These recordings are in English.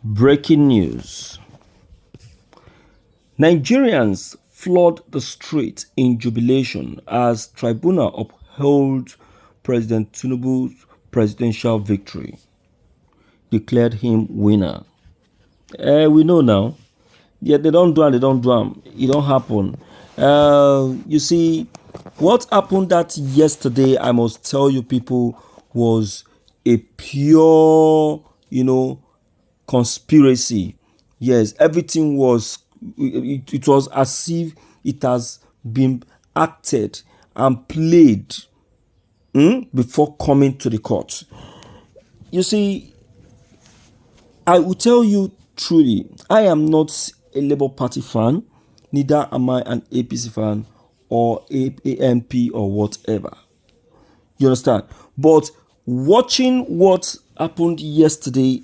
Breaking news. Nigerians flood the streets in jubilation as Tribunal upholds President Tinubus' presidential victory, declared him winner. We know now. Yeah, they don't do it, they don't do it. It don't happen. You see, what happened that yesterday, I must tell you people, was a pure, conspiracy. Yes, everything was, it was as if it has been acted and played before coming to the court. You see, I will tell you truly, I am not a Labour Party fan, neither am I an APC fan or AMP or whatever. You understand? But watching what happened yesterday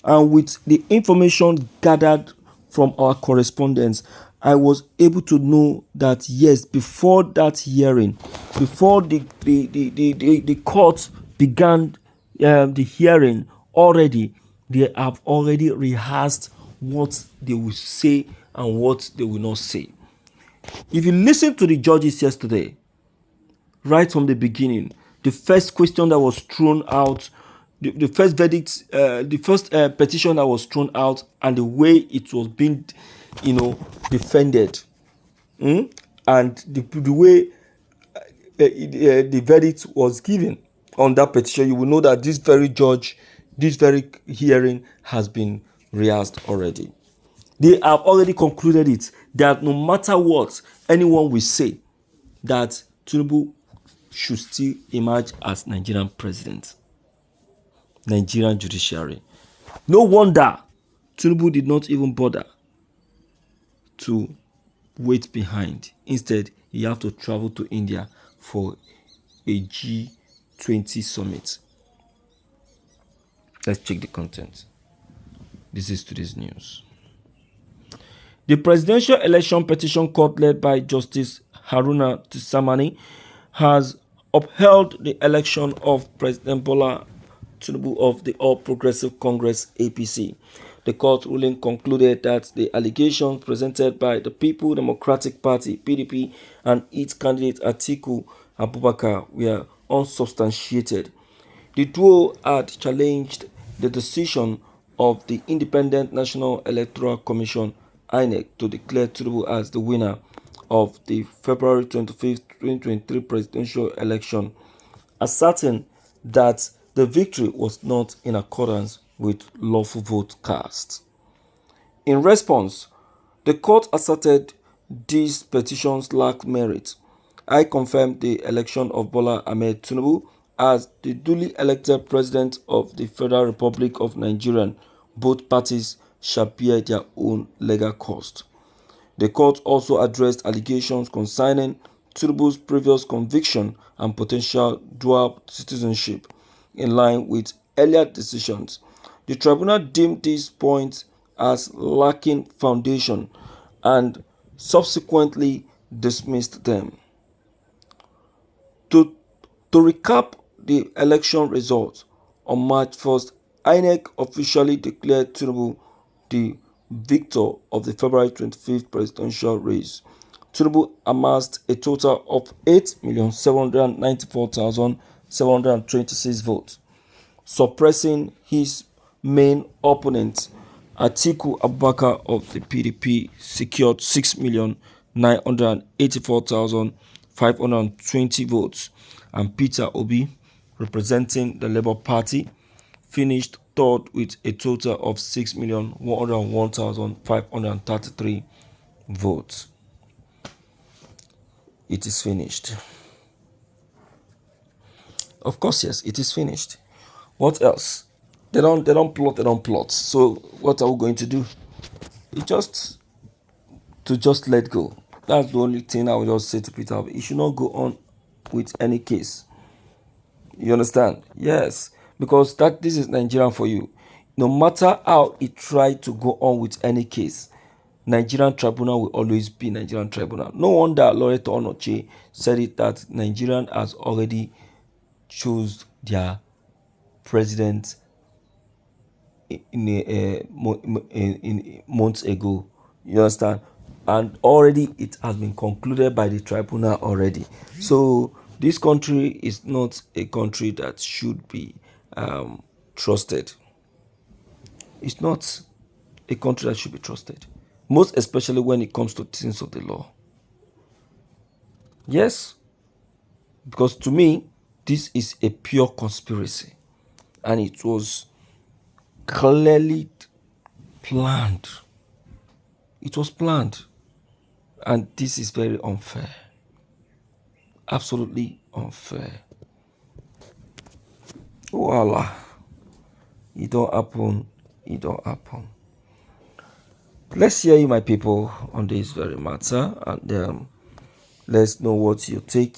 and with the information gathered from our correspondents, I was able to know that yes, before that hearing, before the court began the hearing, already they have already rehearsed what they will say and what they will not say. If you listen to the judges yesterday, right from the beginning, the first question that was thrown out, the first verdict, the first petition that was thrown out, and the way it was being, defended, and the way the verdict was given on that petition, you will know that this very judge, this very hearing has been rehearsed already. They have already concluded it that no matter what anyone will say, that Tinubu should still emerge as Nigerian president, Nigerian judiciary. No wonder Tinubu did not even bother to wait behind. Instead, he have to travel to India for a G20 summit. Let's check the content. This is today's news. The Presidential Election Petition Court, led by Justice Haruna Tsamani, has upheld the election of President Bola Tinubu of the All Progressive Congress (APC). The court ruling concluded that the allegations presented by the People Democratic Party (PDP) and its candidate Atiku Abubakar were unsubstantiated. The duo had challenged the decision of the Independent National Electoral Commission (INEC) to declare Tinubu as the winner of the February 25, 2023 presidential election, asserting that the victory was not in accordance with lawful vote cast. In response, the court asserted these petitions lacked merit. I confirmed the election of Bola Ahmed Tinubu as the duly elected president of the Federal Republic of Nigeria. Both parties shall bear their own legal cost. The court also addressed allegations concerning Tinubu's previous conviction and potential dual citizenship. In line with earlier decisions, the tribunal deemed these points as lacking foundation and subsequently dismissed them. To recap the election results, on March 1st, INEC officially declared Tinubu the victor of the February 25th presidential race. Tinubu amassed a total of 8,794,726 votes, suppressing his main opponent. Atiku Abubakar of the PDP secured 6,984,520 votes, and Peter Obi, representing the Labour Party, finished third with a total of 6,101,533 votes. It is finished. Of course, yes, it is finished. What else? They don't plot. So what are we going to do? It's just let go. That's the only thing I will just say to Peter. He should not go on with any case. You understand? Yes, because this is Nigerian for you. No matter how he tried to go on with any case, Nigerian tribunal will always be Nigerian tribunal. No wonder Loreto Onoche said it, that Nigerian has already chose their president in months ago. You understand? And already it has been concluded by the tribunal already. So this country is not a country that should be trusted. It's not a country that should be trusted, most especially when it comes to things of the law. Yes, because to me, this is a pure conspiracy, and it was clearly planned. It was planned, and this is very unfair. Absolutely unfair. Voila. It don't happen. It don't happen. Let's hear you, my people, on this very matter, and let's know what you take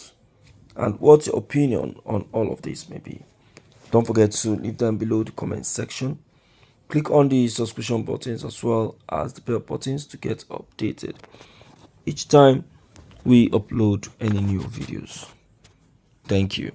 and what's your opinion on all of this may be. Don't forget to leave them below the comment section. Click on the subscription buttons as well as the bell buttons to get updated each time we upload any new videos. Thank you.